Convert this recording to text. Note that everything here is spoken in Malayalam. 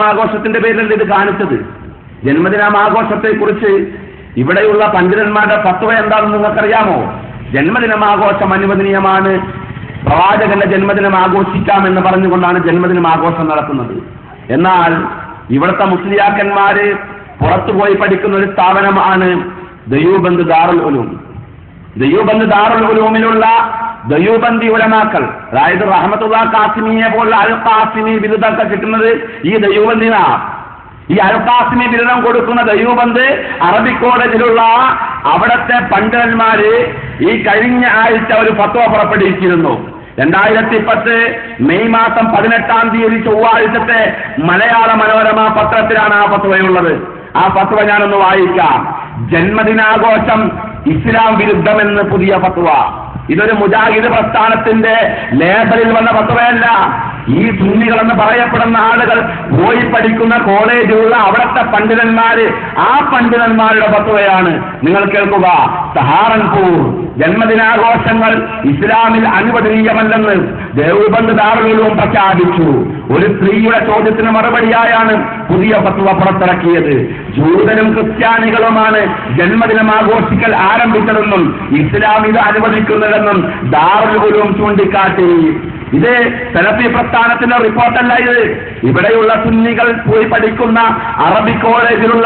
ആഘോഷത്തിന്റെ പേരിലല്ല ഇത് കാണിച്ചത്. ജന്മദിനാഘോഷത്തെക്കുറിച്ച് ഇവിടെയുള്ള പണ്ഡിതന്മാരുടെ ഫത്വ എന്താണെന്ന് നിങ്ങൾക്കറിയാമോ? ജന്മദിനമാഘോഷം അനുവദനീയമാണ്, പ്രവാചകന്റെ ജന്മദിനം ആഘോഷിക്കാമെന്ന് പറഞ്ഞുകൊണ്ടാണ് ജന്മദിനം ആഘോഷം നടത്തുന്നത്. എന്നാൽ ഇവിടുത്തെ മുസ്ലിയാക്കന്മാര് പുറത്തുപോയി പഠിക്കുന്ന ഒരു സ്ഥാപനമാണ് ദയൂബന്ദ് ദാറുൽ ഉലൂം. ദയൂബന്ദ് ദാറുൽ ഉലൂമിലുള്ള ദയൂബന്ദി ഉലമാക്കൾ, അതായത് റഹ്മത്തുള്ളാഹി ഖാസിമിയെ പോലുള്ള അൽ ഖാസിമി ബിരുദമൊക്കെ കിട്ടുന്നത് ഈ ദയൂബന്ദിനാണ്. ഈ അൽ ഖാസിമി ബിരുദം കൊടുക്കുന്ന ദയൂബന്ദ് അറബി കോളേജിലുള്ള അവിടത്തെ പണ്ഡിതന്മാര് ഈ കഴിഞ്ഞ ആഴ്ച ഒരു ഫത്വ പുറപ്പെടുവിച്ചിരുന്നു. 2010 മെയ് മാസം 18 ചൊവ്വാഴ്ചത്തെ മലയാള മനോരമ പത്രത്തിലാണ് ആ ഫത്വയുള്ളത്. ആ ഫത്വ ഞാനൊന്ന് വായിക്കാം. ജന്മദിനാഘോഷം ഇസ്ലാം വിരുദ്ധമെന്ന് പുതിയ ഫത്വ. ഇതൊരു മുജാഹിദ് പ്രസ്ഥാനത്തിന്റെ ലേബലിൽ വന്ന ഫത്വയല്ല. ഈ സുന്നികളെന്ന് പറയപ്പെടുന്ന ആളുകൾ പോയി പഠിക്കുന്ന കോളേജിലുള്ള അവിടുത്തെ പണ്ഡിതന്മാര്, ആ പണ്ഡിതന്മാരുടെ ഫത്വയാണ്. നിങ്ങൾ കേൾക്കുക. സഹാറൻപൂർ ജന്മദിനാഘോഷങ്ങൾ ഇസ്ലാമിൽ അനുവദനീയമല്ലെന്ന് ദേവബന്ദ് ദാറുൽ ഉലൂം പ്രഖ്യാപിച്ചു. ഒരു സ്ത്രീയുടെ ചോദ്യത്തിന് മറുപടിയായാണ് പുതിയ ഫത്വ പുറത്തിറക്കിയത്. ജൂതനും ക്രിസ്ത്യാനികളുമാണ് ജന്മദിനം ആഘോഷിക്കൽ ആരംഭിച്ചതെന്നും ഇസ്ലാം ഇത് അനുവദിക്കുന്നതെന്നും ദാറുൽ ഉലൂം ചൂണ്ടിക്കാട്ടി. ഇത് സലഫി പ്രസ്ഥാനത്തിന്റെ റിപ്പോർട്ടല്ല. ഇത് ഇവിടെയുള്ള സുന്നികൾ പോയി പഠിക്കുന്ന അറബി കോളേജിലുള്ള